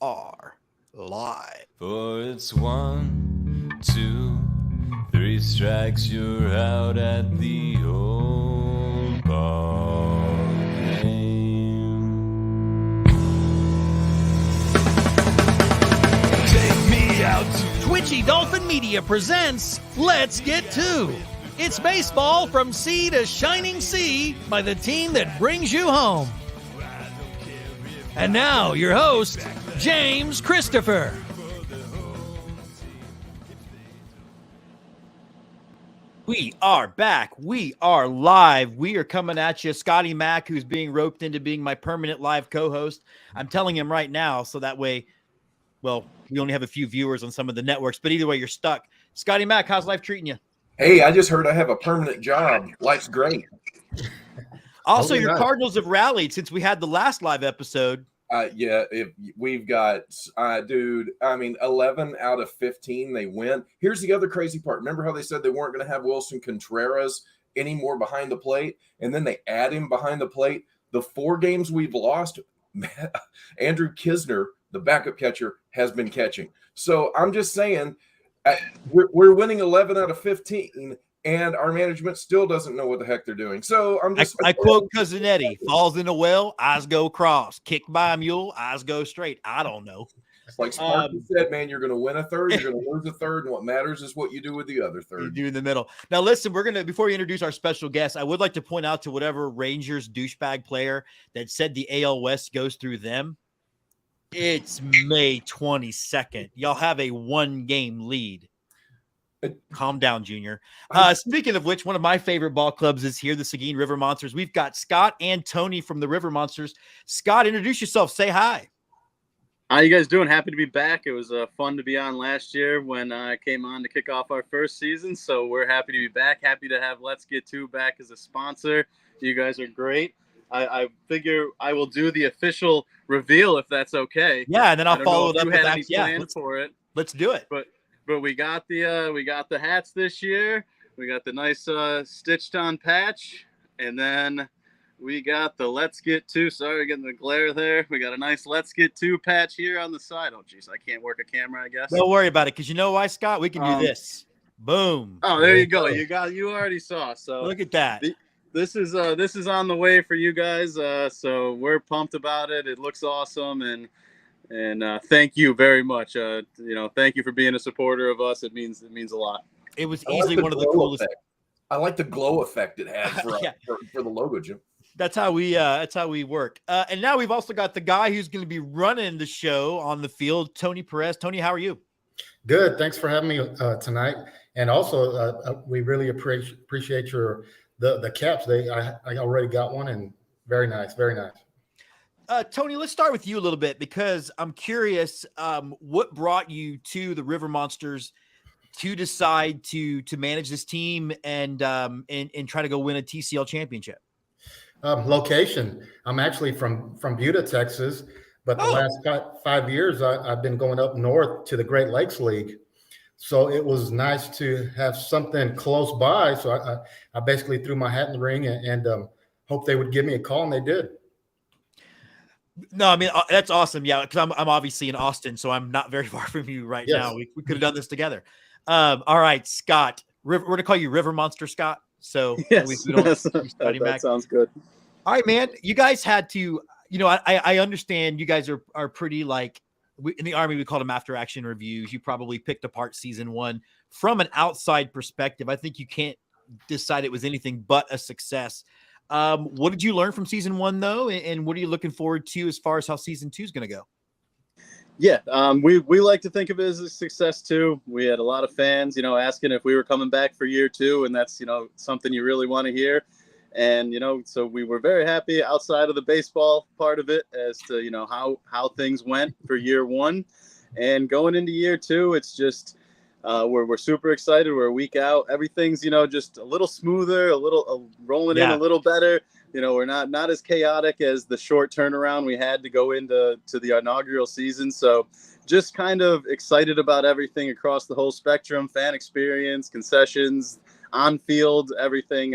are live. For it's 1, 2, 3 strikes, you're out at the old ball game. Take me out to Twitchy Dolphin Media presents Let's Get Two. It's baseball from sea to shining sea by the team that brings you home. And now, your host, James Christopher. We are back. We are live. We are coming at you. Scotty Mack, who's being roped into being my permanent live co-host. I'm telling him right now, so that way, well, we only have a few viewers on some of the networks, but either way, you're stuck. Scotty Mack, how's life treating you? Hey, I just heard I have a permanent job. Life's great. Also, your Cardinals have rallied since we had the last live episode. If we've got, 11 out of 15, they win. Here's the other crazy part. Remember how they said they weren't going to have Wilson Contreras anymore behind the plate? And then they add him behind the plate. The 4 games we've lost, Andrew Kisner, the backup catcher, has been catching. So I'm just saying, we're winning 11 out of 15, and our management still doesn't know what the heck they're doing. So I'm just... I quote Cousin Eddie, falls in a well, eyes go cross. Kicked by a mule, eyes go straight. I don't know. Like Sparky said, man, you're going to win a third, you're going to lose a third, and what matters is what you do with the other third. You do in the middle. Now, listen, before we introduce our special guest, I would like to point out to whatever Rangers douchebag player that said the AL West goes through them, it's May 22nd. Y'all have a 1-game lead. Calm down, Junior. Speaking of which, one of my favorite ball clubs is here, the Seguin River Monsters. We've got Scott and Tony from the River Monsters. Scott, introduce yourself. Say hi. How you guys doing? Happy to be back. It was fun to be on last year when I came on to kick off our first season. So we're happy to be back. Happy to have Let's Get Two back as a sponsor. You guys are great. I figure I will do the official reveal if that's okay. Yeah, and then I'll follow it up with that. Yeah, for it. Let's do it. But we got the hats this year. We got the nice stitched on patch, and then we got the Let's Get Two. Sorry, getting the glare there. We got a nice Let's Get Two patch here on the side. Oh, geez, I can't work a camera, I guess. Don't worry about it, because you know why, Scott? We can do this. Boom. Oh, there you go. You already saw. So look at that. This is on the way for you guys. So we're pumped about it. It looks awesome, and thank you very much. Thank you for being a supporter of us. It means a lot. It was easily one of the coolest. I like the glow effect it had for the logo, Jim. That's how we work. And now we've also got the guy who's going to be running the show on the field, Tony Perez. Tony, how are you? Good. Thanks for having me tonight. And also, we really appreciate the caps. I already got one, and very nice, very nice. Tony, let's start with you a little bit, because I'm curious what brought you to the River Monsters to decide to manage this team and try to go win a TCL championship. Location. I'm actually from Buda, Texas, but the last 5 years I've been going up north to the Great Lakes League. So it was nice to have something close by. So I basically threw my hat in the ring and hoped they would give me a call, and they did. No, I mean, that's awesome. Yeah, because I'm obviously in Austin, so I'm not very far from you right now. We could have done this together. All right, Scott. We're going to call you River Monster Scott. So yes, we don't that sounds good. All right, man. You guys had to, I understand you guys are pretty in the Army, we call them after action reviews. You probably picked apart season 1 from an outside perspective. I think you can't decide it was anything but a success. What did you learn from season 1 though? And what are you looking forward to as far as how season 2 is going to go? Yeah, we like to think of it as a success too. We had a lot of fans, asking if we were coming back for year 2, and that's, something you really want to hear. And, so we were very happy outside of the baseball part of it as to, how things went for year 1. And going into year 2, it's just we're super excited. We're a week out. Everything's, just a little smoother, a little rolling in a little better. We're not as chaotic as the short turnaround we had to go into the inaugural season. So just kind of excited about everything across the whole spectrum, fan experience, concessions, on field, everything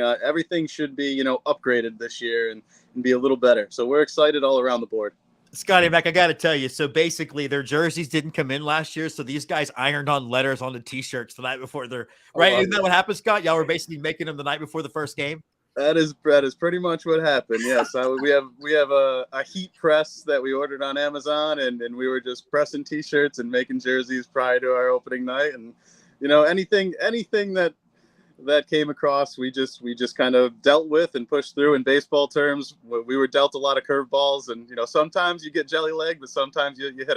should be, upgraded this year and be a little better. So we're excited all around the board. Scotty Mac, I got to tell you. So basically, their jerseys didn't come in last year. So these guys ironed on letters on the t-shirts the night before their right. Isn't that what happened, Scott? Y'all were basically making them the night before the first game. That is pretty much what happened. Yes, we have a heat press that we ordered on Amazon, and we were just pressing t-shirts and making jerseys prior to our opening night. And anything that came across, we just kind of dealt with and pushed through. In baseball terms, we were dealt a lot of curveballs, and sometimes you get jelly leg, but sometimes you hit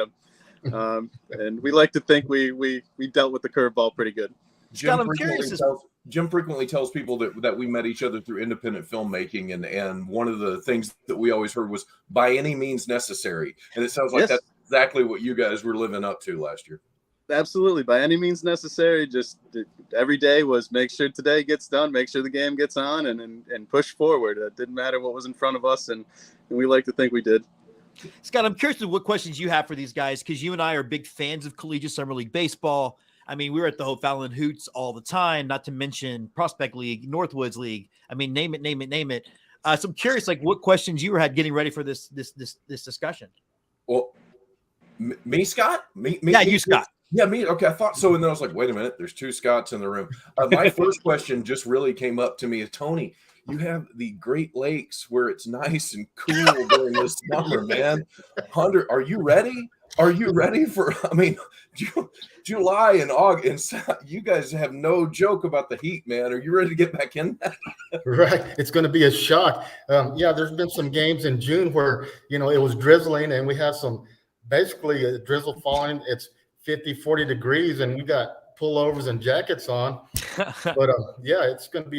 them. And we like to think we dealt with the curveball pretty good. Scott, I'm curious. Jim frequently tells people that we met each other through independent filmmaking, and one of the things that we always heard was by any means necessary, and it sounds like that's exactly what you guys were living up to last year. Absolutely, by any means necessary. Just every day was make sure today gets done, make sure the game gets on, and push forward. It didn't matter what was in front of us, and we like to think we did. Scott, I'm curious what questions you have for these guys, because you and I are big fans of collegiate summer league baseball. I mean, we were at the Hope Fallon Hoots all the time, not to mention Prospect League, Northwoods League. I mean, name it. So I'm curious, like, what questions you had getting ready for this discussion. Well, me, Scott? You, Scott. Yeah, me. Okay, I thought so. And then I was like, wait a minute, there's two Scotts in the room. My first question just really came up to me is, Tony, you have the Great Lakes where it's nice and cool during this summer, man. Hunter, are you ready? Are you ready for, July and August? You guys have no joke about the heat, man. Are you ready to get back in that? Right. It's going to be a shock. There's been some games in June where, it was drizzling and we had basically a drizzle falling. It's 50, 40 degrees and we got pullovers and jackets on. But it's going to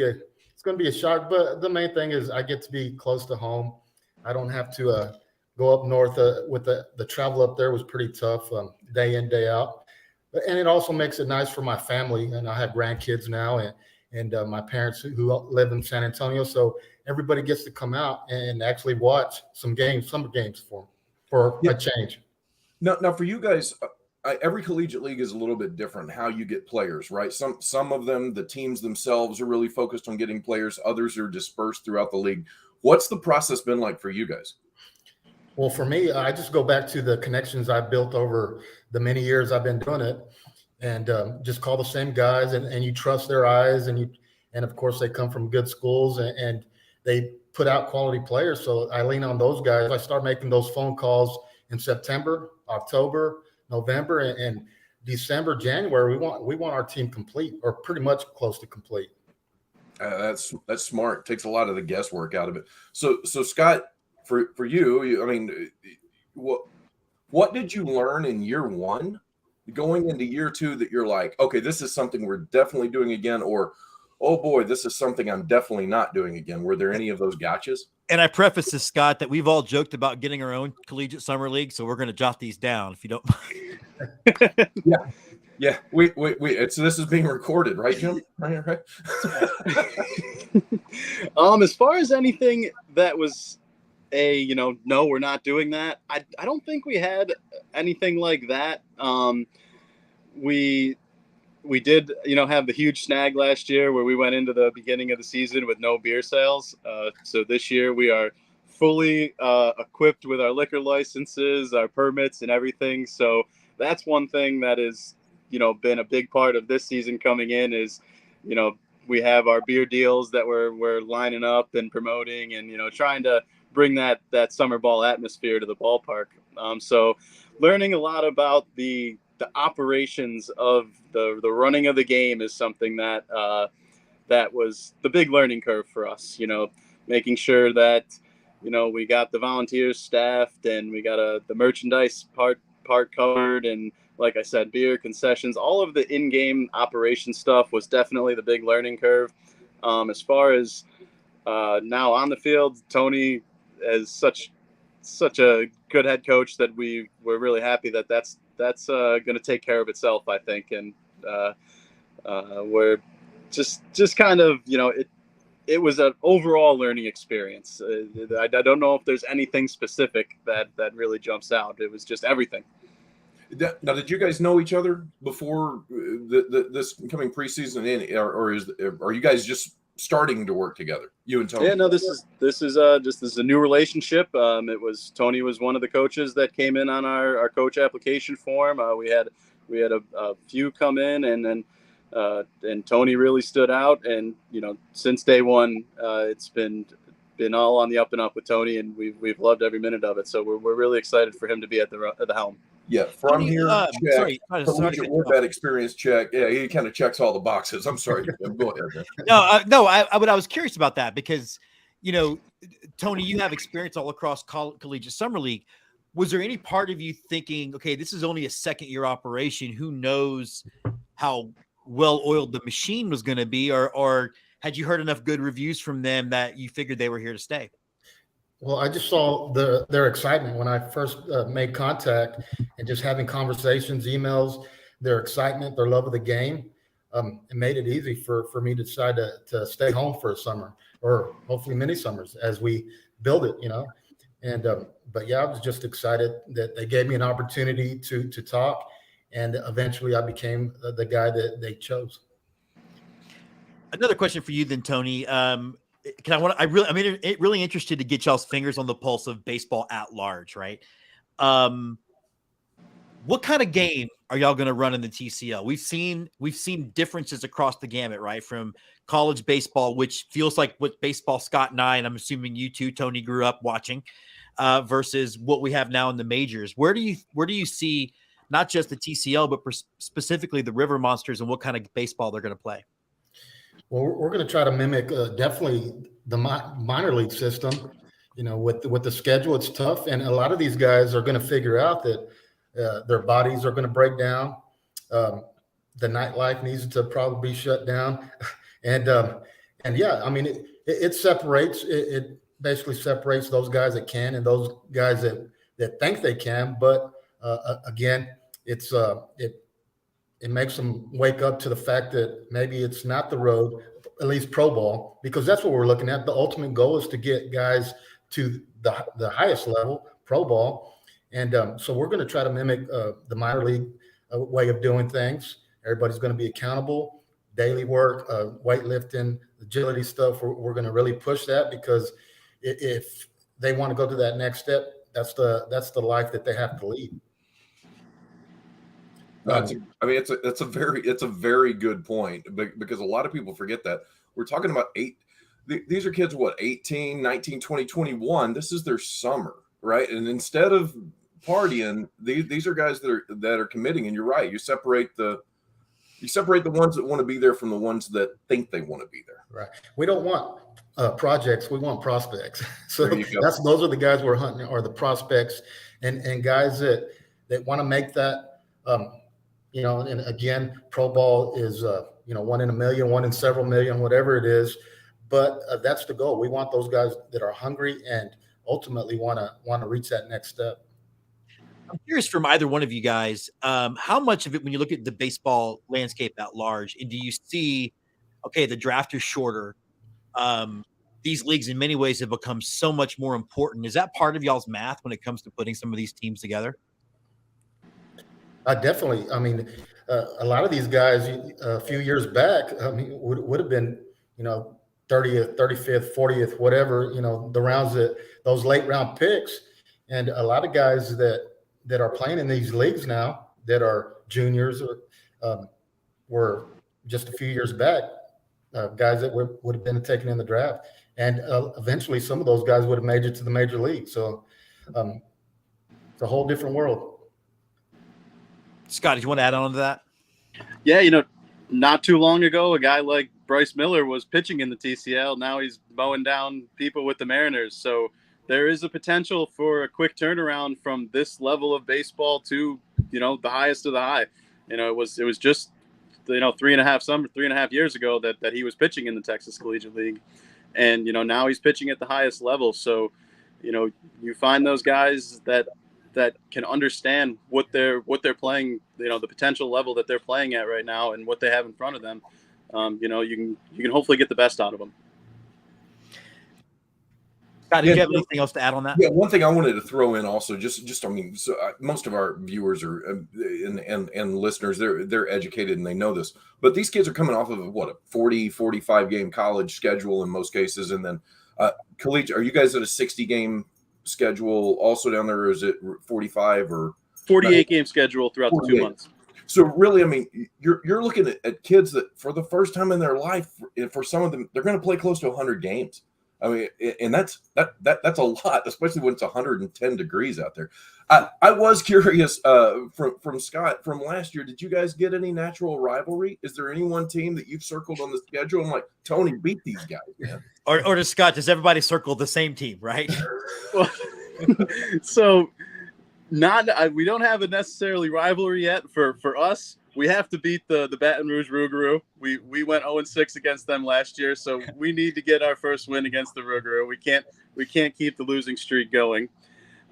be a shock. But the main thing is I get to be close to home. I don't have to go up north with the travel up there was pretty tough day in, day out. And it also makes it nice for my family. And I have grandkids now and my parents who live in San Antonio. So everybody gets to come out and actually watch summer games for a change. Now for you guys, every collegiate league is a little bit different how you get players, right? Some of them, the teams themselves are really focused on getting players. Others are dispersed throughout the league. What's the process been like for you guys? Well, for me, I just go back to the connections I've built over the many years I've been doing it, and just call the same guys, and you trust their eyes, and of course they come from good schools, and they put out quality players. So I lean on those guys. I start making those phone calls in September, October, November, and December, January. We want our team complete or pretty much close to complete. That's smart. Takes a lot of the guesswork out of it. So Scott. For you, I mean, what did you learn in year one going into year two that you're like, okay, this is something we're definitely doing again, or, oh boy, this is something I'm definitely not doing again? Were there any of those gotchas? And I preface this, Scott, that we've all joked about getting our own collegiate summer league, so we're going to jot these down if you don't mind. Yeah. This is being recorded, right, Jim? Right. As far as anything that was no, we're not doing that. I don't think we had anything like that. We did, have the huge snag last year where we went into the beginning of the season with no beer sales. So this year we are fully equipped with our liquor licenses, our permits, and everything. So that's one thing that is, been a big part of this season coming in is, we have our beer deals that we're lining up and promoting and, trying to bring that summer ball atmosphere to the ballpark. So learning a lot about the operations of the running of the game is something that was the big learning curve for us, making sure that, we got the volunteers staffed and we got the merchandise part covered. And like I said, beer, concessions, all of the in-game operation stuff was definitely the big learning curve. As far as now on the field, Tony is such a good head coach that we're really happy that's going to take care of itself, I think. And we're just kind of, it was an overall learning experience. I don't know if there's anything specific that really jumps out. It was just everything. Now, did you guys know each other before this coming preseason, or are you guys just starting to work together, you and Tony? Yeah, no, this is a new relationship. Tony was one of the coaches that came in on our coach application form. We had a few come in, and then and Tony really stood out. And since day one, it's been all on the up and up with Tony, and we've loved every minute of it. So we're really excited for him to be at the helm. Yeah, from Tony, here, check. sorry Collegiate Warbat experience, check. Yeah, he kind of checks all the boxes. I'm sorry. Go ahead, man. No, I was curious about that because, Tony, you have experience all across collegiate summer league. Was there any part of you thinking, okay, this is only a second-year operation? Who knows how well-oiled the machine was going to be, or had you heard enough good reviews from them that you figured they were here to stay? Well, I just saw their excitement when I first made contact, and just having conversations, emails, their excitement, their love of the game. It made it easy for me to decide to stay home for a summer, or hopefully many summers as we build it, And but yeah, I was just excited that they gave me an opportunity to talk, and eventually I became the guy that they chose. Another question for you then, Tony. I'm really interested to get y'all's fingers on the pulse of baseball at large, right? What kind of game are y'all going to run in the TCL? We've seen differences across the gamut, right? From college baseball, which feels like what baseball Scott and I, and I'm assuming you too, Tony, grew up watching, versus what we have now in the majors. Where do you see not just the TCL, but specifically the River Monsters, and what kind of baseball they're going to play? Well, we're going to try to mimic definitely the minor league system. With the schedule, it's tough, and a lot of these guys are going to figure out that their bodies are going to break down. The nightlife needs to probably be shut down, and yeah, I mean, it separates. It basically separates those guys that can and those guys that think they can. But again, it makes them wake up to the fact that maybe it's not the road, at least pro ball, because that's what we're looking at. The ultimate goal is to get guys to the highest level, pro ball. And so we're going to try to mimic the minor league way of doing things. Everybody's going to be accountable, daily work, weightlifting, agility stuff. We're going to really push that, because if they want to go to that next step, that's the life that they have to lead. It's a very good point, because a lot of people forget that we're talking about these are kids, 18, 19, 20, 21. This is their summer, right? And instead of partying, these are guys that are committing. And you're right. You separate the ones that want to be there from the ones that think they want to be there. Right. We don't want projects. We want prospects. So those are the guys we're hunting, are the prospects, and guys that want to make that. And again, pro ball is, 1 in a million, 1 in several million, whatever it is. But that's the goal. We want those guys that are hungry and ultimately want to reach that next step. I'm curious from either one of you guys, how much of it, when you look at the baseball landscape at large, and do you see, okay, the draft is shorter. These leagues in many ways have become so much more important. Is that part of y'all's math when it comes to putting some of these teams together? Definitely. I mean, a lot of these guys a few years back, would have been, 30th, 35th, 40th, whatever, the rounds those late round picks. And a lot of guys that are playing in these leagues now that are juniors were just a few years back, guys that would have been taken in the draft. And eventually some of those guys would have made it to the major league. So it's a whole different world. Scott, do you want to add on to that? Yeah, not too long ago, a guy like Bryce Miller was pitching in the TCL. Now he's mowing down people with the Mariners. So there is a potential for a quick turnaround from this level of baseball to, the highest of the high. It was just, 3.5 years ago that he was pitching in the Texas Collegiate League. And, now he's pitching at the highest level. So, you find those guys that can understand what they're playing, the potential level that they're playing at right now and what they have in front of them. You can hopefully get the best out of them. Scott, did Yeah, you have anything else to add on that? Yeah, one thing I wanted to throw in also, I mean, so most of our viewers are and listeners, they're educated and they know this, but these kids are coming off of what, a 45 game college schedule in most cases, and then collegiate. Are you guys at a 60 game schedule also down there, or is it 45 or 48 game schedule throughout the 2 48? months? So really, I mean, you're looking at kids that for the first time in their life, for some of them, they're going to play close to 100 games. I mean, and that's a lot, especially when it's 110 degrees out there. I was curious from Scott from last year. Did you guys get any natural rivalry? Is there any one team that you've circled on the schedule? I'm like, Tony, beat these guys, man. Or does Scott? Does everybody circle the same team? Right. Well, so we don't have a necessarily rivalry yet for us. We have to beat the Baton Rouge Rougarou. We went 0-6 against them last year, so we need to get our first win against the Rougarou. We can't keep the losing streak going.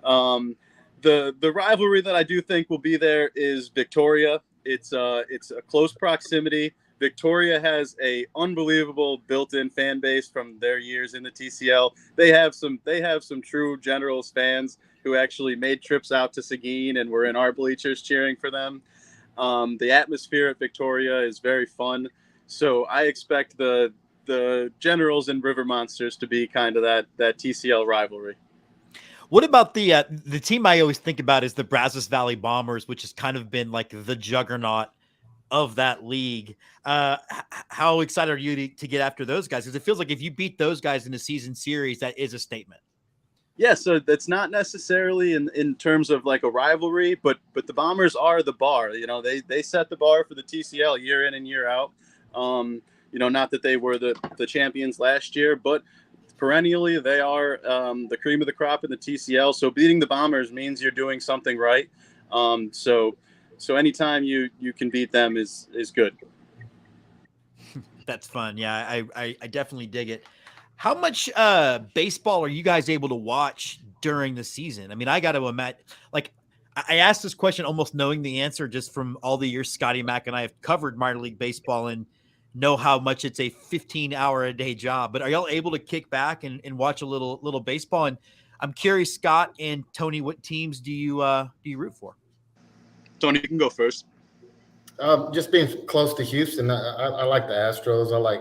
The rivalry that I do think will be there is Victoria. It's a close proximity. Victoria has a unbelievable built-in fan base from their years in the TCL. They have some true Generals fans who actually made trips out to Seguin and were in our bleachers cheering for them. The atmosphere at Victoria is very fun, so I expect the Generals and River Monsters to be kind of that TCL rivalry. What about the team I always think about is the Brazos Valley Bombers, which has kind of been like the juggernaut of that league. How excited are you to get after those guys? Because it feels like if you beat those guys in a season series, that is a statement. Yeah, so that's not necessarily in terms of like a rivalry, but the Bombers are the bar. You know, they set the bar for the TCL year in and year out. You know, not that they were the champions last year, but perennially they are the cream of the crop in the TCL. So beating the Bombers means you're doing something right. So anytime you can beat them is good. That's fun. Yeah, I definitely dig it. How much baseball are you guys able to watch during the season? I mean, I got to imagine, like, I asked this question almost knowing the answer just from all the years Scotty Mack and I have covered minor league baseball and know how much it's a 15-hour-a-day job. But are y'all able to kick back and watch a little baseball? And I'm curious, Scott and Tony, what teams do you root for? Tony, you can go first. Just being close to Houston, I like the Astros. I like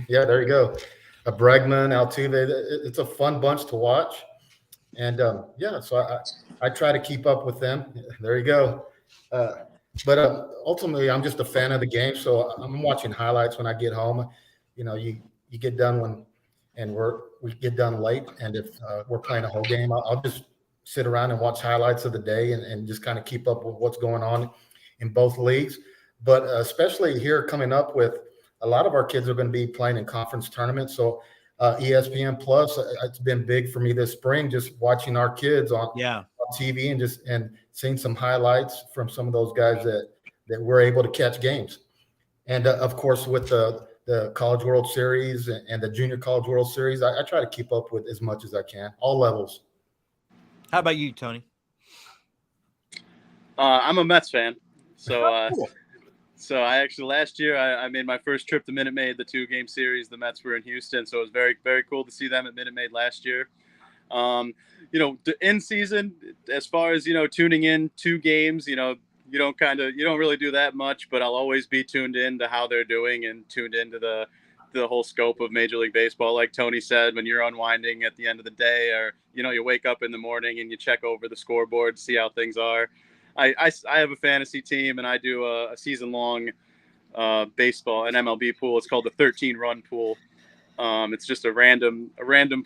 yeah, there you go. Bregman, Altuve. It's a fun bunch to watch. And yeah, so I try to keep up with them. There you go. But ultimately, I'm just a fan of the game. So I'm watching highlights when I get home. You know, you get done we get done late. And if we're playing a whole game, I'll just sit around and watch highlights of the day and just kind of keep up with what's going on in both leagues. But especially here coming up with, a lot of our kids are going to be playing in conference tournaments. So ESPN Plus, it's been big for me this spring, just watching our kids on TV and seeing some highlights from some of those guys that were able to catch games. And of course, with the College World Series and the Junior College World Series, I try to keep up with as much as I can, all levels. How about you, Tony? I'm a Mets fan. So cool. So I actually last year I made my first trip to Minute Maid, the 2-game series. The Mets were in Houston, so it was very, very cool to see them at Minute Maid last year. You know, in season, as far as, you know, tuning in 2 games, you know, you don't really do that much, but I'll always be tuned in to how they're doing and tuned into the whole scope of Major League Baseball. Like Tony said, when you're unwinding at the end of the day, or, you know, you wake up in the morning and you check over the scoreboard, see how things are. I have a fantasy team, and I do a season-long baseball, an MLB pool. It's called the 13-run pool. It's just a random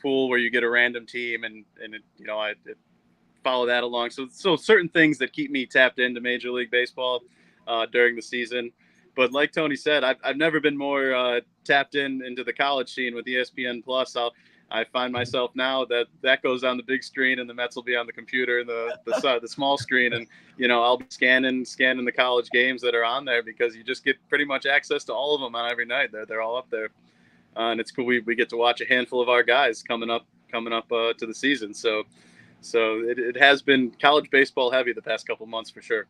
pool where you get a random team, and it, you know, I follow that along. So certain things that keep me tapped into Major League Baseball during the season. But like Tony said, I've never been more tapped into the college scene with ESPN Plus. I find myself now that goes on the big screen and the Mets will be on the computer, the small screen, and, you know, I'll be scanning the college games that are on there because you just get pretty much access to all of them on every night. They're all up there, and it's cool. We get to watch a handful of our guys coming up to the season. So it has been college baseball heavy the past couple months for sure.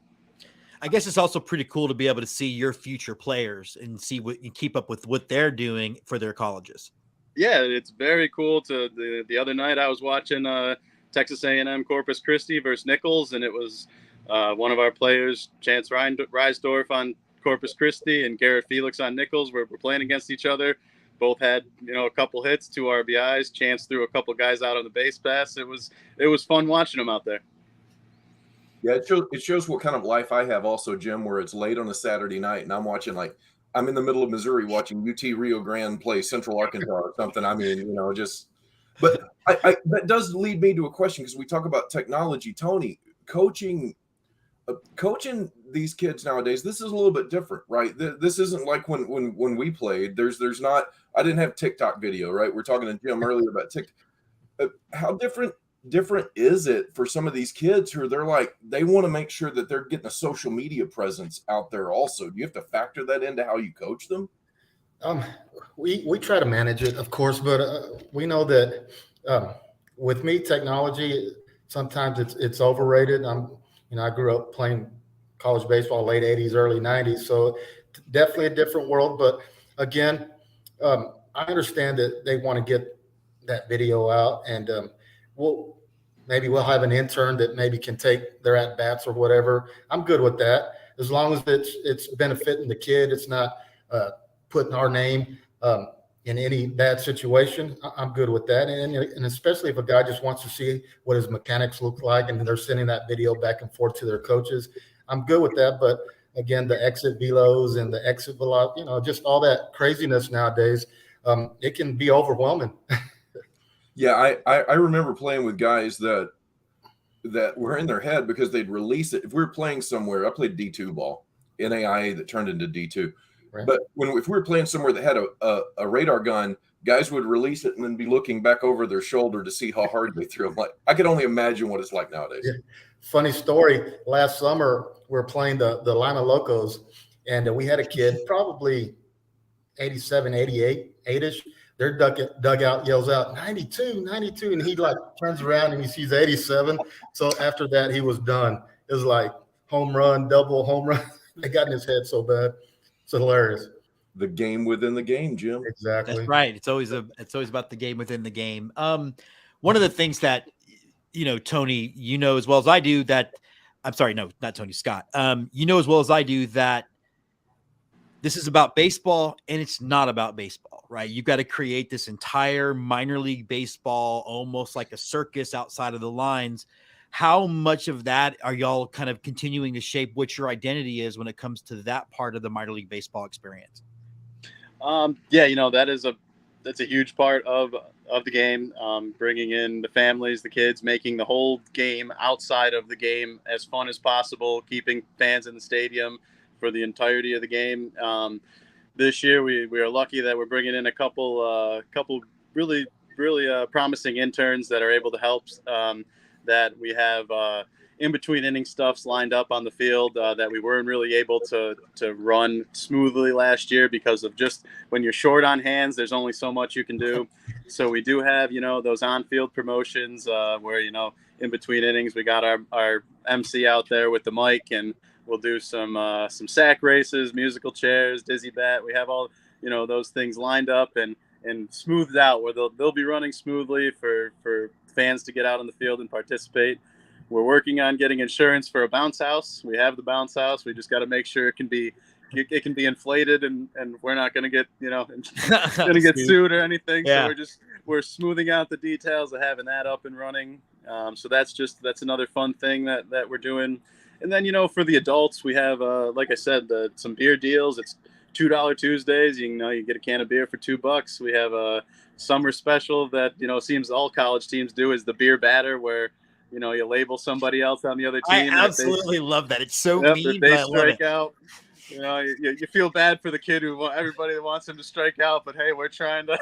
I guess it's also pretty cool to be able to see your future players and see what you keep up with what they're doing for their colleges. Yeah, it's very cool. The other night I was watching Texas A&M Corpus Christi versus Nichols, and it was one of our players, Chance Reisdorf on Corpus Christi and Garrett Felix on Nichols. We're playing against each other. Both had a couple hits, 2 RBIs. Chance threw a couple guys out on the base pass. It was fun watching them out there. Yeah, it shows what kind of life I have also, Jim, where it's late on a Saturday night and I'm watching, I'm in the middle of Missouri watching UT Rio Grande play Central Arkansas or something. I mean, but that does lead me to a question, because we talk about technology. Tony, coaching these kids nowadays, this is a little bit different, right? This isn't like when we played. There's not, I didn't have TikTok video, right? We're talking to Jim earlier about TikTok. How different is it for some of these kids who they want to make sure that they're getting a social media presence out there also? Do you have to factor that into how you coach them? We try to manage it, of course, but we know that with me, technology, sometimes it's overrated. I grew up playing college baseball late 80s, early 90s, so definitely a different world. But again, I understand that they want to get that video out, and we'll have an intern that maybe can take their at bats or whatever. I'm good with that, as long as it's benefiting the kid. It's not putting our name in any bad situation. I'm good with that, and especially if a guy just wants to see what his mechanics look like, and they're sending that video back and forth to their coaches, I'm good with that. But again, the exit velos and the exit velocity, just all that craziness nowadays, it can be overwhelming. Yeah, I remember playing with guys that were in their head because they'd release it. If we were playing somewhere, I played D2 ball, NAIA that turned into D2. Right. But if we were playing somewhere that had a radar gun, guys would release it and then be looking back over their shoulder to see how hard they threw them. I can only imagine what it's like nowadays. Yeah. Funny story. Last summer, we were playing the Lima Locos, and we had a kid, probably 87, 88, 8-ish. Their dugout yells out 92, 92, and he turns around and he sees 87. So after that, he was done. It was like home run, double home run. They got in his head so bad. It's hilarious. The game within the game, Jim. Exactly. That's right. It's always about the game within the game. One of the things that Tony, as well as I do that. I'm sorry, no, not Tony Scott. As well as I do that this is about baseball, and it's not about baseball, right? You got to create this entire minor league baseball, almost like a circus outside of the lines. How much of that are y'all kind of continuing to shape what your identity is when it comes to that part of the minor league baseball experience? That's a huge part of the game, bringing in the families, the kids, making the whole game outside of the game as fun as possible, keeping fans in the stadium for the entirety of the game. This year, we are lucky that we're bringing in a couple really promising interns that are able to help. That we have in between inning stuffs lined up on the field that we weren't really able to run smoothly last year because of just when you're short on hands, there's only so much you can do. So we do have those on-field promotions where in between innings we got our MC out there with the mic, and we'll do some sack races, musical chairs, dizzy bat. We have all those things lined up and smoothed out where they'll be running smoothly for fans to get out on the field and participate. We're working on getting insurance for a bounce house. We have the bounce house. We just got to make sure it can be inflated and we're not going to get sued or anything. Yeah. So we're smoothing out the details of having that up and running. So that's another fun thing that we're doing. And then for the adults, we have like I said, some beer deals. It's $2 Tuesdays. You get a can of beer for $2. We have a summer special that seems all college teams do, is the beer batter, where you label somebody else on the other team. I absolutely love that. It's so mean, if they but I love strike it. out, you feel bad for the kid everybody that wants him to strike out, but hey, we're trying to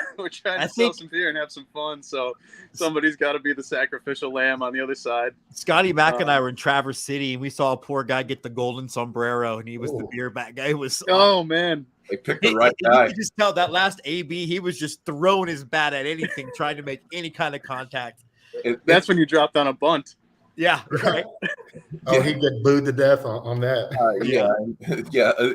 sell some beer and have some fun. So somebody's got to be the sacrificial lamb on the other side. Scotty Mack and I were in Traverse City, and we saw a poor guy get the golden sombrero, and he was the beer bat guy. It was man. They picked the right guy. You could just tell that last AB, he was just throwing his bat at anything, trying to make any kind of contact. That's when you dropped on a bunt. Yeah, right. Oh, he'd get booed to death on that.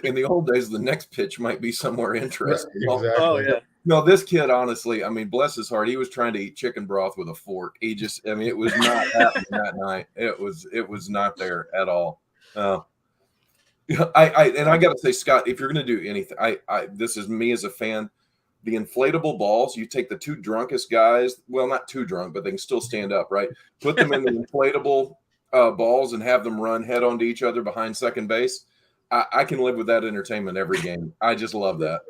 In the old days, the next pitch might be somewhere interesting. Exactly. Oh yeah. No, this kid, honestly, I mean, bless his heart, he was trying to eat chicken broth with a fork. He just, I mean, it was not happening that night. It was not there at all. I got to say, Scott, if you're going to do anything, this is me as a fan. The inflatable balls, you take the two drunkest guys, well, not too drunk, but they can still stand up, right? Put them in the inflatable balls and have them run head onto each other behind second base. I can live with that entertainment every game. I just love that.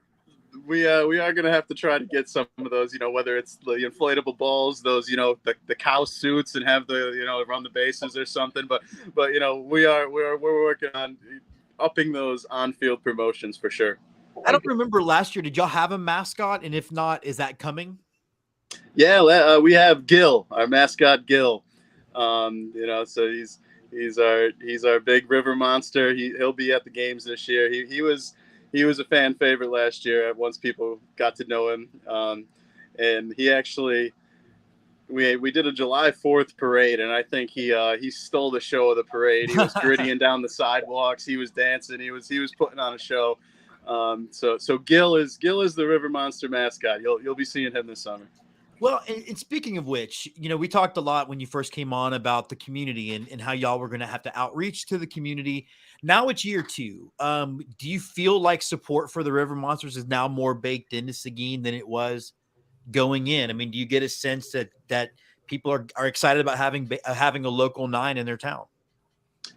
We are gonna have to try to get some of those, whether it's the inflatable balls, those, the cow suits, and have the, run the bases or something. But we're working on upping those on-field promotions for sure. I don't remember last year. Did y'all have a mascot? And if not, is that coming? Yeah, we have Gil, our mascot Gil. So he's our big river monster. He'll be at the games this year. He was a fan favorite last year once people got to know him. And he actually, we did a July 4th parade, and I think he stole the show of the parade. He was grittying down the sidewalks. He was dancing. He was putting on a show. So Gil is the River Monster mascot. You'll be seeing him this summer. Well, and speaking of which, we talked a lot when you first came on about the community and how y'all were going to have to outreach to the community. Now it's year 2. Do you feel like support for the River Monsters is now more baked into Seguin than it was going in? I mean, do you get a sense that people are excited about having a local 9 in their town?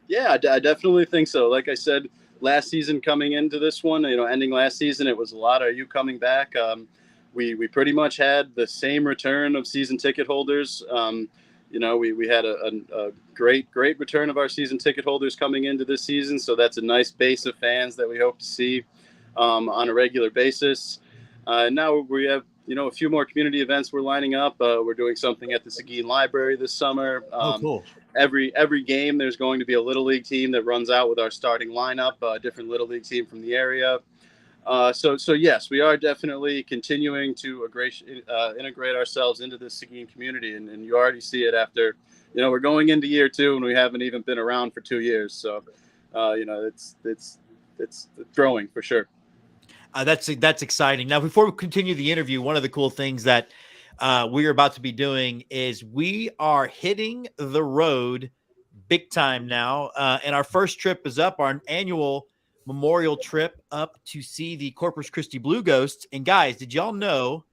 Yeah, I definitely think so. Like I said, last season coming into this one, ending last season, it was a lot. Are you coming back? We pretty much had the same return of season ticket holders. We had a great return of our season ticket holders coming into this season. So that's a nice base of fans that we hope to see on a regular basis. Now we have, a few more community events we're lining up. We're doing something at the Seguin Library this summer. Cool. Every game, there's going to be a Little League team that runs out with our starting lineup, a different Little League team from the area. So yes, we are definitely continuing to integrate ourselves into the Seguin community, and you already see it after, we're going into year 2 and we haven't even been around for 2 years. So, it's growing for sure. That's exciting. Now, before we continue the interview, one of the cool things that we are about to be doing is we are hitting the road big time now, and our first trip is up, our annual memorial trip up to see the Corpus Christi Blue Ghosts. And guys, did y'all know,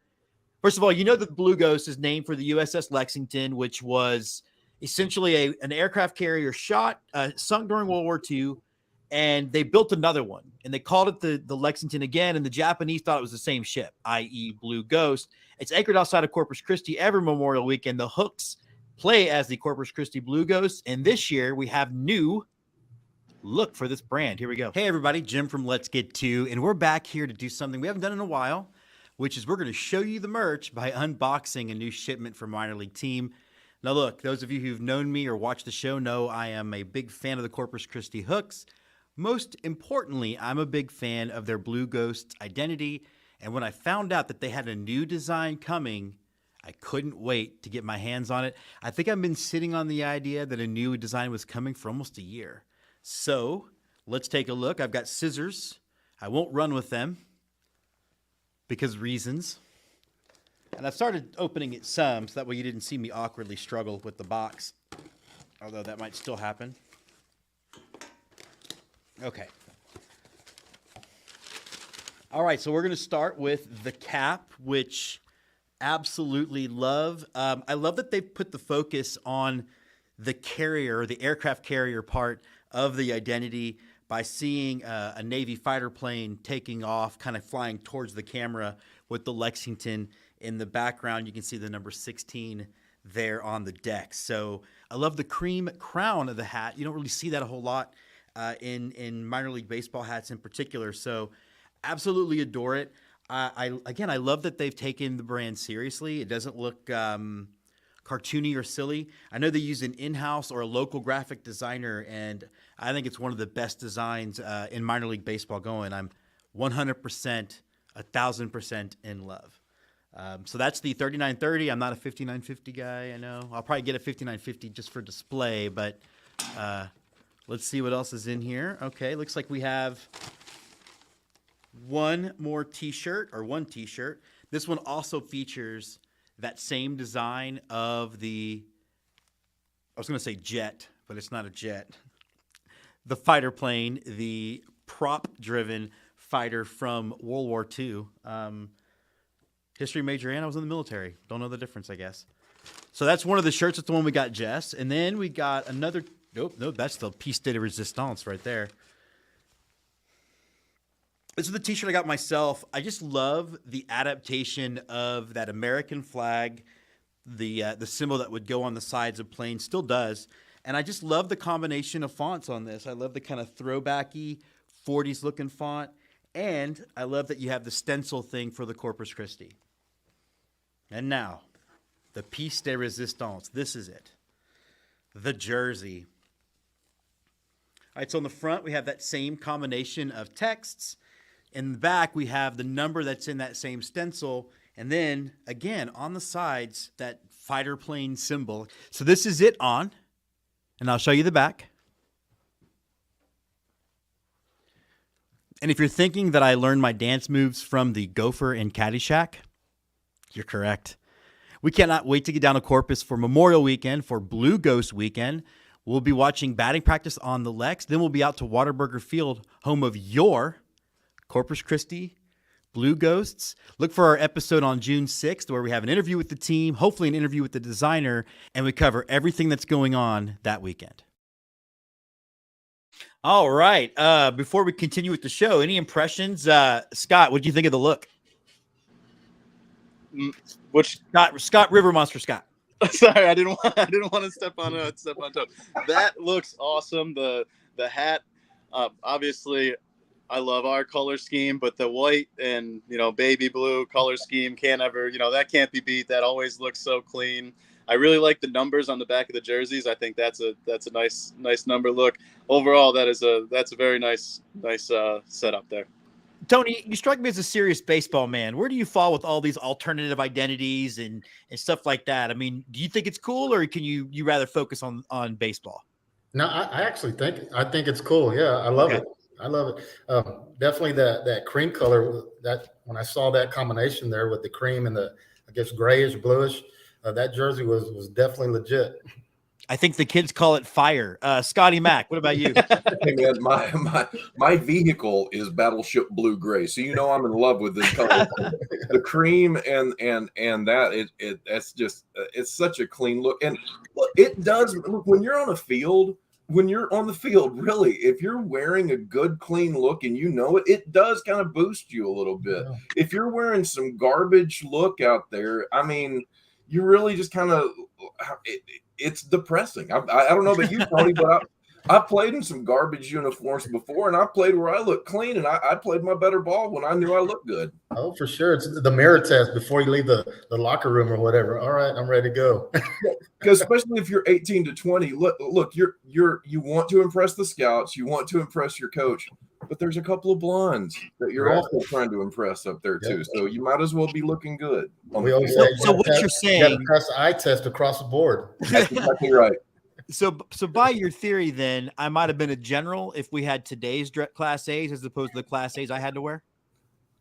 first of all, the Blue Ghost is named for the USS Lexington, which was essentially an aircraft carrier sunk during World War II, and they built another one, and they called it the Lexington again, and the Japanese thought it was the same ship, i.e. Blue Ghost. It's anchored outside of Corpus Christi every Memorial Weekend. The Hooks play as the Corpus Christi Blue Ghosts, and this year we have new look for this brand. Here we go. Hey everybody, Jim from Let's Get To, and we're back here to do something we haven't done in a while, which is we're going to show you the merch by unboxing a new shipment from minor league team. Now look, those of you who've known me or watched the show know I am a big fan of the Corpus Christi Hooks. Most importantly, I'm a big fan of their Blue Ghost identity, and when I found out that they had a new design coming, I couldn't wait to get my hands on it. I think I've been sitting on the idea that a new design was coming for almost a year. So let's take a look. I've got scissors. I won't run with them because reasons. And I've started opening it some so that way you didn't see me awkwardly struggle with the box, although that might still happen. Okay. All right, so we're going to start with the cap, which absolutely love. I love that they put the focus on the carrier, the aircraft carrier part of the identity by seeing a Navy fighter plane taking off, kind of flying towards the camera with the Lexington in the background. You can see the number 16 there on the deck. So I love the cream crown of the hat. You don't really see that a whole lot in minor league baseball hats in particular. So absolutely adore it. I love that they've taken the brand seriously. It doesn't look cartoony or silly. I know they use an in-house or a local graphic designer, and I think it's one of the best designs in minor league baseball going. I'm 100%, 1,000% in love. So that's the 3930. I'm not a 5950 guy. I know I'll probably get a 5950 just for display, but let's see what else is in here. Okay, looks like we have one t-shirt. This one also features that same design of the, I was going to say jet, but it's not a jet. The fighter plane, the prop-driven fighter from World War II. History major, and I was in the military. Don't know the difference, I guess. So that's one of the shirts. That's the one we got, Jess. And then we got another. Nope, that's the piece de resistance right there. This is the t-shirt I got myself. I just love the adaptation of that American flag, the symbol that would go on the sides of planes, still does. And I just love the combination of fonts on this. I love the kind of throwbacky 40s looking font. And I love that you have the stencil thing for the Corpus Christi. And now, the piece de resistance. This is it. The jersey. All right, so on the front, we have that same combination of texts. In the back, we have the number that's in that same stencil. And then, again, on the sides, that fighter plane symbol. So this is it on. And I'll show you the back. And if you're thinking that I learned my dance moves from the Gopher in Caddyshack, you're correct. We cannot wait to get down to Corpus for Memorial Weekend, for Blue Ghost Weekend. We'll be watching batting practice on the Lex. Then we'll be out to Whataburger Field, home of your Corpus Christi Blue Ghosts. Look for our episode on June 6th, where we have an interview with the team, hopefully an interview with the designer, and we cover everything that's going on that weekend. All right. Before we continue with the show, any impressions? Scott, what did you think of the look? Which Scott River Monster Scott. Sorry, I didn't want to step on toes. That looks awesome. The hat, obviously, I love our color scheme, but the white and baby blue color scheme can't ever that can't be beat. That always looks so clean. I really like the numbers on the back of the jerseys. I think that's a nice number look. Overall, that's a very nice setup there. Tony, you strike me as a serious baseball man. Where do you fall with all these alternative identities and stuff like that? I mean, do you think it's cool, or can you rather focus on baseball? No, I actually think it's cool. Yeah, I love it. I love it. Definitely that cream color. That when I saw that combination there with the cream and the, I guess, grayish bluish, that jersey was definitely legit. I think the kids call it fire. Scotty Mack, what about you? Hey man, my vehicle is Battleship Blue Gray, so I'm in love with this color. The cream and that that's just it's such a clean look, and look, it does look when you're on the field. Really, if you're wearing a good, clean look and it does kind of boost you a little bit. Yeah. If you're wearing some garbage look out there, I mean, you really just kind of it's depressing. I don't know about you, Tony, but I played in some garbage uniforms before, and I played where I looked clean, and I played my better ball when I knew I looked good. Oh, for sure. It's the mirror test before you leave the locker room or whatever. All right, I'm ready to go. Because especially if you're 18 to 20, look, you want to impress the scouts, you want to impress your coach, but there's a couple of blondes that you're also trying to impress up there too. So you might as well be looking good. We always say, so what you're saying, you got to pass the eye test across the board. That's exactly right. So by your theory, then I might have been a general if we had today's Class A's as opposed to the Class A's I had to wear,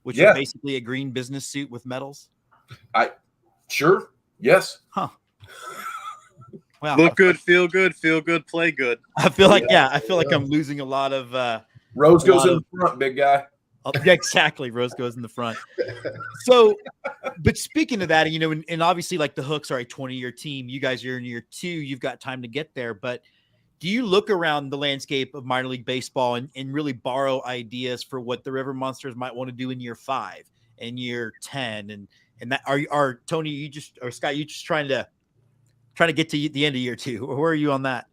which are basically a green business suit with medals. Sure, yes. Huh. Wow. Look good, feel good, play good. I feel like I'm losing a lot of. Rose goes in the front, big guy. Exactly. Rose goes in the front. So, but speaking of that, and obviously like the Hooks are a 20-year team. You guys are in year 2. You've got time to get there. But do you look around the landscape of minor league baseball and really borrow ideas for what the River Monsters might want to do in year 5 and year 10? And that are Tony, Scott, you just trying to get to the end of year 2? Or where are you on that?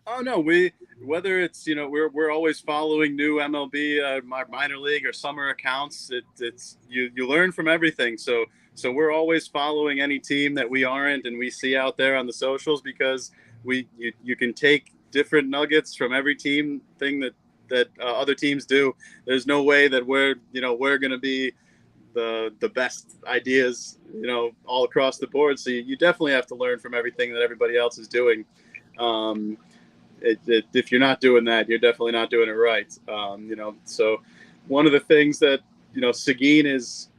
Oh no, whether it's we're always following new MLB minor league or summer accounts. It's you learn from everything. So we're always following any team that we aren't and we see out there on the socials, because you can take different nuggets from every thing that other teams do. There's no way that we're going to be the best ideas, all across the board. So you definitely have to learn from everything that everybody else is doing. If you're not doing that, you're definitely not doing it right. So one of the things that, Seguin is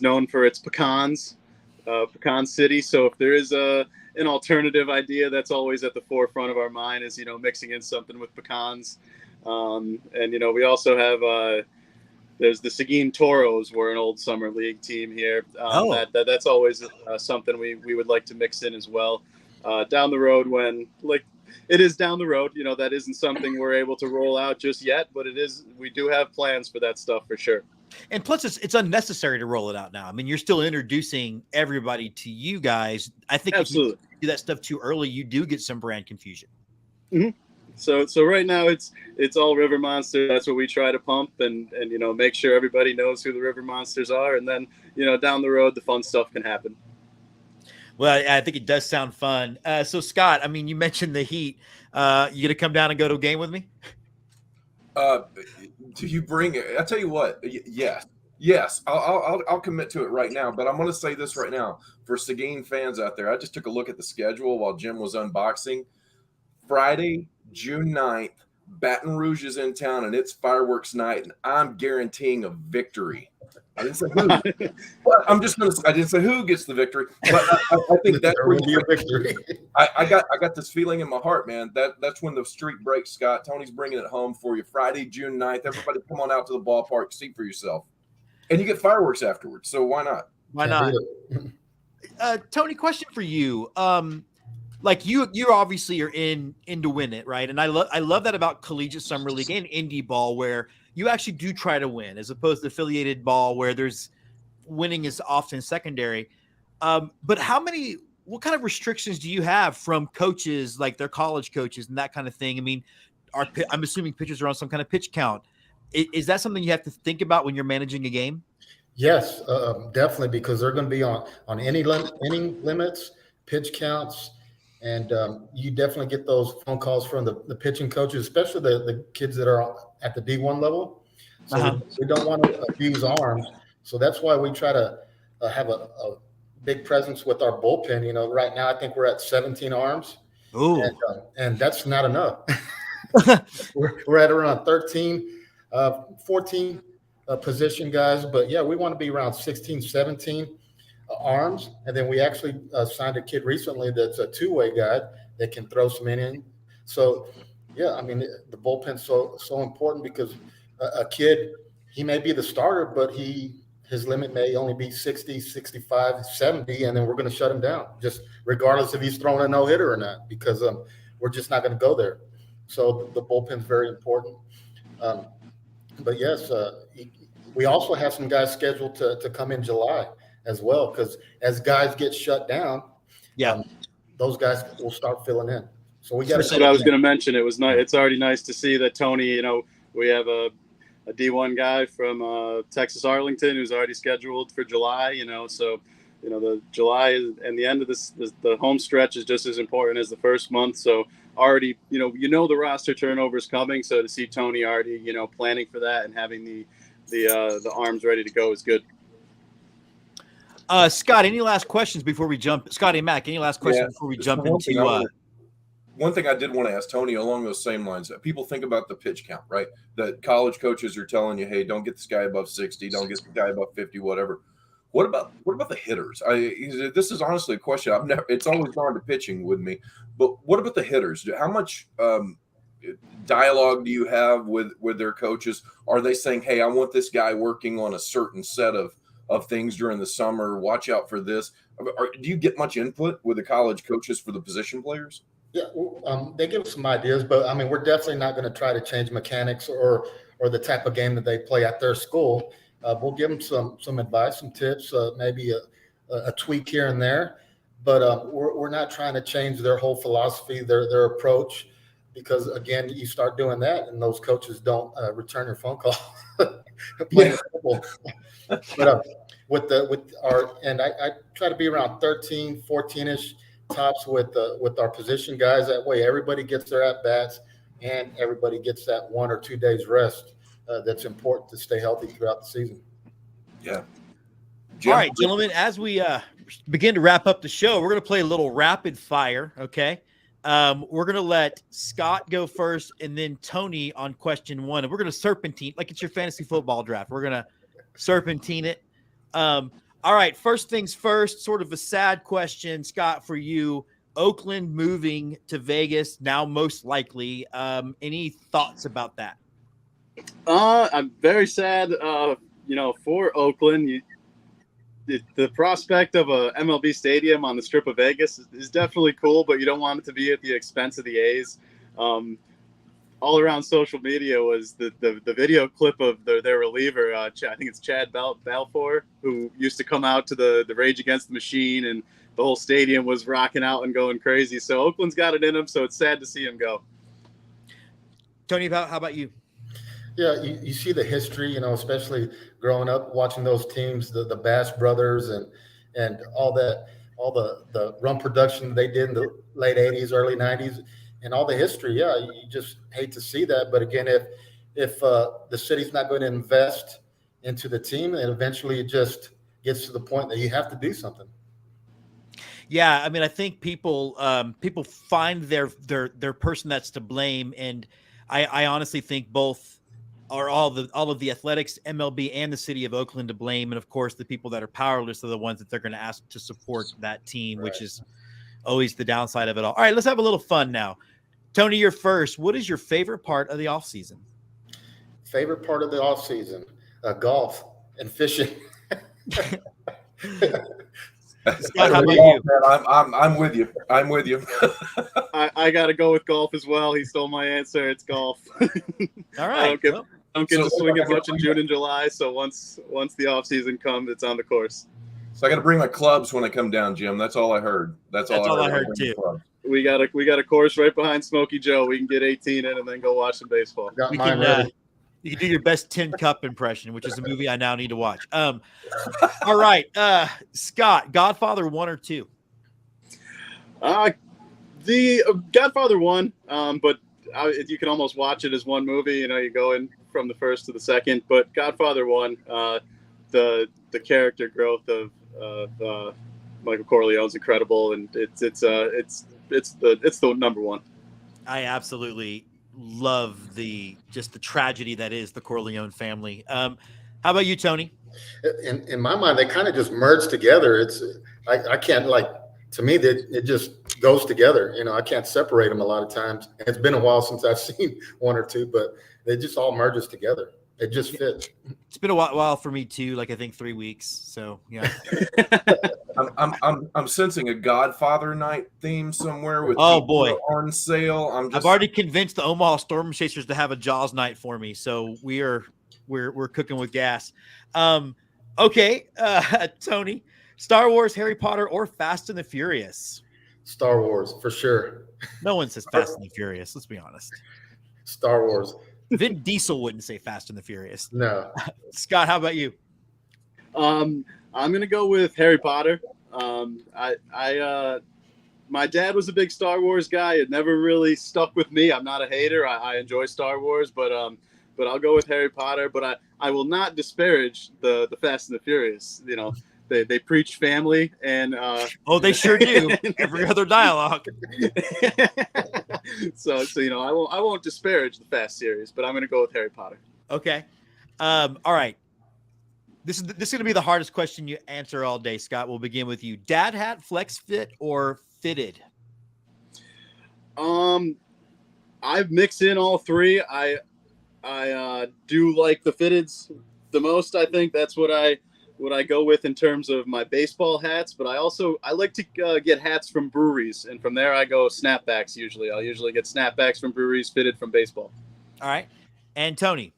known for its pecans, pecan city. So if there is an alternative idea, that's always at the forefront of our mind is, mixing in something with pecans. And we also have, there's the Seguin Toros. We're an old summer league team here. That's always something we would like to mix in as well. Down the road, when it is down the road, that isn't something we're able to roll out just yet, but we do have plans for that stuff for sure. And plus, it's unnecessary to roll it out now. I mean, you're still introducing everybody to you guys. I think Absolutely. If you do that stuff too early, you do get some brand confusion. Mm-hmm. So right now it's all River Monster. That's what we try to pump and make sure everybody knows who the River Monsters are. And then, down the road, the fun stuff can happen. Well, I think it does sound fun. So Scott, I mean, you mentioned the Heat. You going to come down and go to a game with me? Do you bring it? I tell you what. Yes. I'll commit to it right now. But I'm going to say this right now for Seguin fans out there. I just took a look at the schedule while Jim was unboxing. Friday, June 9th, Baton Rouge is in town, and it's fireworks night, and I'm guaranteeing a victory. I didn't say who. But I didn't say who gets the victory, but I think that will be a victory. I got this feeling in my heart, man. That's when the streak breaks, Scott. Tony's bringing it home for you. Friday, June 9th. Everybody come on out to the ballpark, see for yourself. And you get fireworks afterwards, so why not? Why not? Tony, question for you. Like you obviously are in to win it, right? And I love that about collegiate summer league and indie ball, where you actually do try to win, as opposed to affiliated ball, where there's winning is often secondary. But what kind of restrictions do you have from coaches, like their college coaches and that kind of thing? I mean, I'm assuming pitchers are on some kind of pitch count. Is that something you have to think about when you're managing a game? Yes, definitely, because they're going to be on inning limits, pitch counts. And you definitely get those phone calls from the pitching coaches, especially the kids that are at the D1 level. So we don't want to abuse arms. So that's why we try to have a big presence with our bullpen. Right now I think we're at 17 arms. Ooh. And that's not enough. we're at around 13, 14 position guys. But, yeah, we want to be around 16, 17. Arms, and then we actually signed a kid recently that's a two-way guy that can throw some inning. So, yeah, I mean, the bullpen's so important because a kid, he may be the starter, but his limit may only be 60, 65, 70, and then we're going to shut him down, just regardless if he's throwing a no-hitter or not, because we're just not going to go there. So the bullpen's very important. But, yes, we also have some guys scheduled to come in July as well, because as guys get shut down, those guys will start filling in. So we got. That's what I was going to mention. It was nice. It's already nice to see that Tony. We have a D1 guy from Texas Arlington who's already scheduled for July. So the July and the end of the home stretch is just as important as the first month. So already, the roster turnover is coming. So to see Tony already, planning for that and having the arms ready to go is good. Scott, any last questions before we jump? Scotty and Mac, any last questions before we jump into? One thing I did want to ask Tony along those same lines. People think about the pitch count, right? That college coaches are telling you, hey, don't get this guy above 60, don't get the guy above 50, whatever. What about the hitters? This is honestly a question. It's always gone to pitching with me, but what about the hitters? How much dialogue do you have with their coaches? Are they saying, hey, I want this guy working on a certain set of things during the summer, watch out for this? Do you get much input with the college coaches for the position players? Yeah, they give us some ideas, but I mean, we're definitely not going to try to change mechanics or the type of game that they play at their school. We'll give them some advice, some tips, maybe a tweak here and there, but we're not trying to change their whole philosophy, their approach, because again, you start doing that and those coaches don't return your phone call. But I try to be around 13, 14-ish tops with our position guys. That way everybody gets their at-bats and everybody gets that 1 or 2 days rest. That's important to stay healthy throughout the season. Yeah. All right, gentlemen, as we begin to wrap up the show, we're going to play a little rapid fire, okay? We're going to let Scott go first and then Tony on question one. And we're going to serpentine, like it's your fantasy football draft. We're going to serpentine it. All right, first things first, sort of a sad question, Scott, for you. Oakland moving to Vegas, now most likely. Any thoughts about that? I'm very sad, for Oakland. The prospect of a MLB stadium on the Strip of Vegas is definitely cool, but you don't want it to be at the expense of the A's. All around social media was the video clip of their reliever. I think it's Chad Balfour, who used to come out to the Rage Against the Machine, and the whole stadium was rocking out and going crazy. So Oakland's got it in them, so it's sad to see him go. Tony, how about you? Yeah, you see the history, especially growing up watching those teams, the Bass brothers and all the run production they did in the late 80s, early 90s, and all the history. Yeah, you just hate to see that. But again, if the city's not going to invest into the team, then eventually it just gets to the point that you have to do something. Yeah, I mean, I think people find their person that's to blame, and I honestly think both are all of the athletics, MLB, and the city of Oakland to blame, and of course the people that are powerless are the ones that they're going to ask to support that team, right, which is always the downside of it all. All right, let's have a little fun now. Tony, you're first. What is your favorite part of the off season? Favorite part of the off season? Golf and fishing. Scott, how about you? I'm with you. I'm with you. I got to go with golf as well. He stole my answer. It's golf. All right. I don't get to swing it much in June and July. So once the off season comes, it's on the course. So I got to bring my clubs when I come down, Jim. That's all I heard. That's all I heard too. We got a course right behind Smokey Joe. We can get 18 in and then go watch some baseball. You can do your best Tin Cup impression, which is a movie I now need to watch. All right, Scott, Godfather 1 or 2? The Godfather 1, but you can almost watch it as one movie. You go in from the first to the second. But Godfather 1, the character growth of Michael Corleone's incredible, and it's the number one. I absolutely love the tragedy that is the Corleone family. How about you, Tony? In my mind, they kind of just merge together. I can't, to me, that it just goes together. I can't separate them a lot of times. It's been a while since I've seen 1 or 2, but it just all merges together. It just fits. It's been a while for me too. I think 3 weeks. So yeah. I'm sensing a Godfather night theme somewhere with on sale. I've already convinced the Omaha Storm Chasers to have a Jaws night for me. So we're cooking with gas. Okay, Tony, Star Wars, Harry Potter, or Fast and the Furious? Star Wars for sure. No one says Fast and the Furious. Let's be honest. Star Wars. Vin Diesel wouldn't say Fast and the Furious. No. Scott, how about you? I'm gonna go with Harry Potter. My dad was a big Star Wars guy. It never really stuck with me. I'm not a hater. I enjoy Star Wars, but I'll go with Harry Potter. But I will not disparage the Fast and the Furious. They preach family and they sure do. Every other dialogue. So I won't disparage the Fast series, but I'm going to go with Harry Potter. Okay. All right. This is going to be the hardest question you answer all day, Scott. We'll begin with you. Dad hat, flex fit, or fitted? I've mixed in all three. I do like the fitteds the most. I think that's what I go with in terms of my baseball hats, but I like to get hats from breweries, and from there I go snapbacks usually. I'll usually get snapbacks from breweries fitted from baseball. All right. And Tony?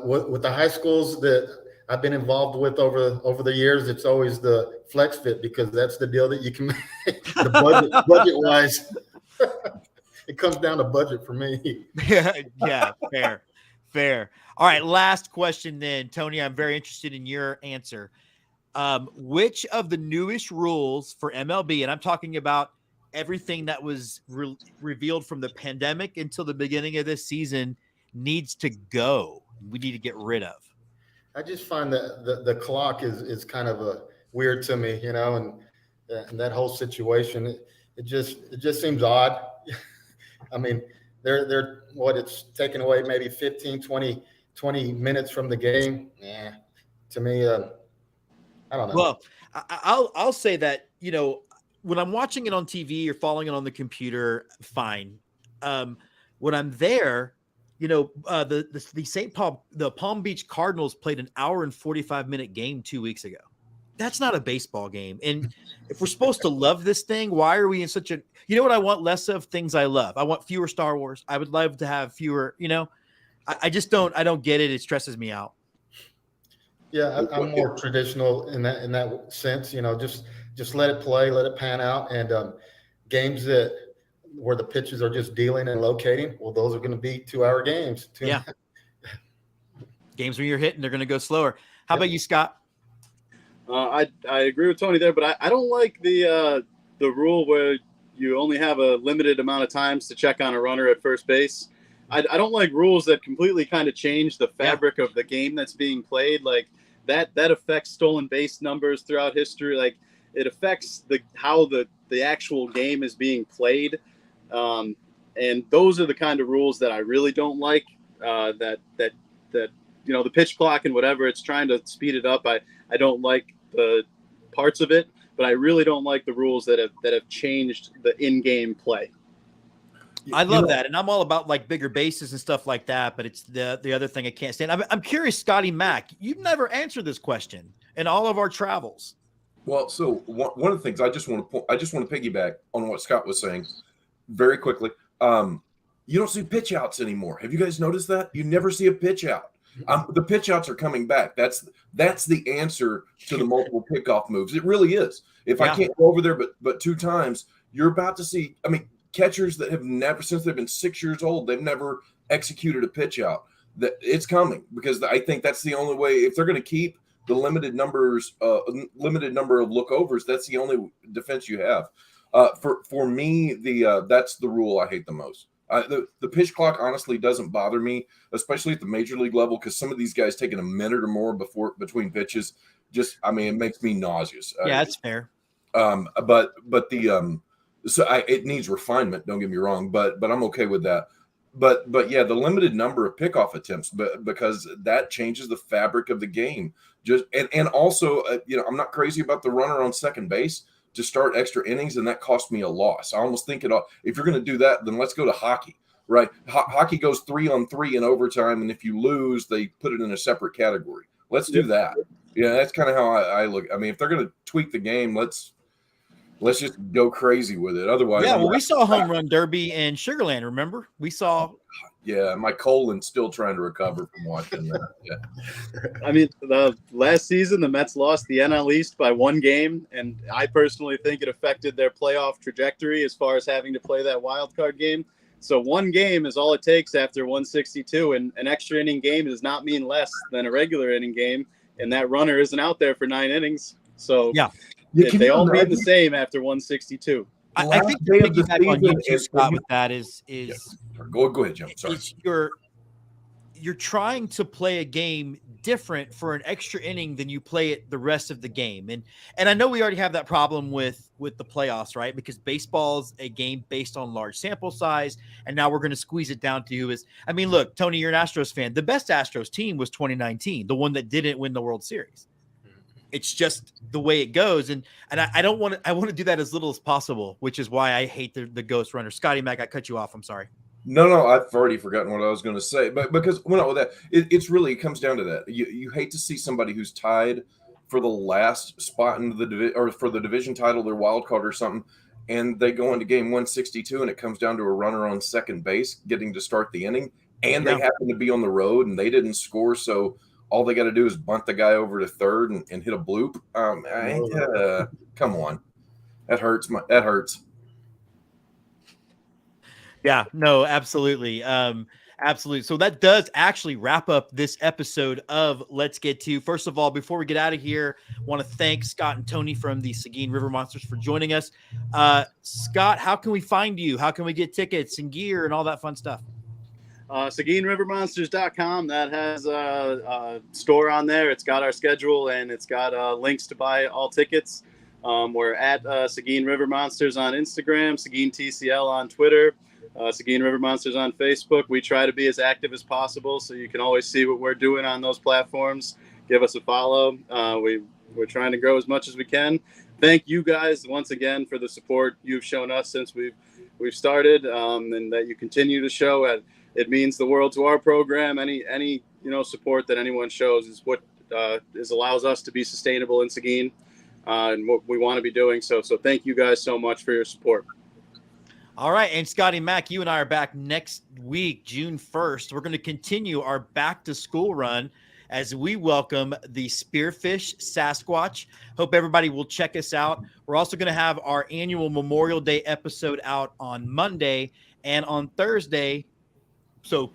With the high schools that I've been involved with over the years, it's always the flex fit, because that's the deal that you can make. The budget wise, it comes down to budget for me. Yeah, fair. All right, last question then. Tony, I'm very interested in your answer. Which of the newest rules for MLB, and I'm talking about everything that was revealed from the pandemic until the beginning of this season, needs to go? We need to get rid of. I just find that the clock is kind of a weird to me, and that whole situation, it just seems odd. I mean, they're what it's taken away maybe 15, 20 minutes from the game. Yeah, to me, I don't know. Well, I'll say that, when I'm watching it on TV or following it on the computer, fine. When I'm there, the Palm Beach Cardinals played an hour and 45-minute game 2 weeks ago. That's not a baseball game. And if we're supposed to love this thing, why are we in such a, what I want less of? Things I love. I want fewer Star Wars. I would love to have fewer, I just don't get it. It stresses me out. Yeah, I'm more traditional in that sense. Just let it play, let it pan out, and games where the pitches are just dealing and locating. Well, those are going to be 2-hour games. Yeah, games where you're hitting, they're going to go slower. How about you, Scott? I agree with Tony there, but I don't like the rule where you only have a limited amount of times to check on a runner at first base. I don't like rules that completely kind of change the fabric of the game that's being played. Like that affects stolen base numbers throughout history. Like it affects how the actual game is being played. And those are the kind of rules that I really don't like. That the pitch clock and whatever, it's trying to speed it up. I don't like the parts of it, but I really don't like the rules that have changed the in-game play. I love that, and I'm all about like bigger bases and stuff like that. But it's the other thing I can't stand. I'm curious, Scotty Mack. You've never answered this question in all of our travels. Well, so one of the things I just want to piggyback on what Scott was saying very quickly. You don't see pitch outs anymore. Have you guys noticed that? You never see a pitch out. The pitch outs are coming back. That's the answer to the multiple pickoff moves. It really is. If I can't go over there but 2 times, you're about to see. I mean, catchers that have never, since they've been 6 years old, they've never executed a pitch out. That it's coming, because I think that's the only way. If they're going to keep the limited number of lookovers, that's the only defense you have. For me, that's the rule I hate the most. The pitch clock honestly doesn't bother me, especially at the major league level, because some of these guys taking a minute or more between pitches, it makes me nauseous. Yeah, that's fair. It needs refinement. Don't get me wrong, but I'm okay with that. But yeah, the limited number of pickoff attempts, because that changes the fabric of the game. And also, I'm not crazy about the runner on second base to start extra innings, and that cost me a loss. I almost think if you're going to do that, then let's go to hockey, right? Hockey goes 3-on-3 in overtime, and if you lose, they put it in a separate category. Let's do that. Yeah, that's kind of how I look. I mean, if they're going to tweak the game, let's just go crazy with it. Otherwise, we saw home run derby in Sugar Land. Remember, we saw. Yeah, my colon's still trying to recover from watching that. Yeah. I mean, the last season, the Mets lost the NL East by 1 game, and I personally think it affected their playoff trajectory as far as having to play that wild card game. So 1 game is all it takes after 162, and an extra inning game does not mean less than a regular inning game, and that runner isn't out there for 9 innings. So they all mean the same after 162. I think the piggyback on you too, Scott, with that is go ahead, Jim. Sorry. You're trying to play a game different for an extra inning than you play it the rest of the game. And I know we already have that problem with the playoffs, right? Because baseball's a game based on large sample size, and now we're going to squeeze it down to who is. I mean, look, Tony, you're an Astros fan. The best Astros team was 2019, the one that didn't win the World Series. It's just the way it goes. And I don't want to, I want to do that as little as possible, which is why I hate the ghost runner. Scotty Mac, I cut you off. I'm sorry. No, I've already forgotten what I was going to say, but because it comes down to that. You hate to see somebody who's tied for the last spot in or for the division title, their wild card or something, and they go into game 162 and it comes down to a runner on second base getting to start the inning, and they happen to be on the road and they didn't score, so all they got to do is bunt the guy over to third and hit a bloop. Come on, that hurts. That hurts. Yeah, no, absolutely. Absolutely. So that does actually wrap up this episode of Let's Get To. First of all, before we get out of here, I want to thank Scott and Tony from the Seguin River Monsters for joining us. Scott, how can we find you? How can we get tickets and gear and all that fun stuff? SeguinRiverMonsters.com. That has a store on there. It's got our schedule and it's got links to buy all tickets. We're at Seguin River Monsters on Instagram, Seguin TCL on Twitter, Seguin River Monsters on Facebook. We try to be as active as possible, so you can always see what we're doing on those platforms. Give us a follow. We're trying to grow as much as we can. Thank you guys once again for the support you've shown us since we've started, and that you continue to show. It means the world to our program. Any support that anyone shows is what allows us to be sustainable in Seguin, and what we want to be doing. So thank you guys so much for your support. All right, and Scotty Mack, you and I are back next week, June 1st. We're going to continue our back to school run as we welcome the Spearfish Sasquatch. Hope everybody will check us out. We're also going to have our annual Memorial Day episode out on Monday and on Thursday. So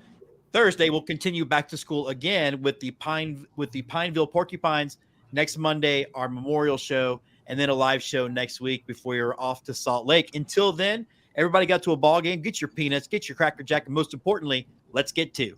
Thursday we'll continue back to school again with the Pineville Porcupines. Next Monday, our memorial show, and then a live show next week before you're off to Salt Lake. Until then, everybody got to a ball game. Get your peanuts, get your Cracker Jack, and most importantly, let's get to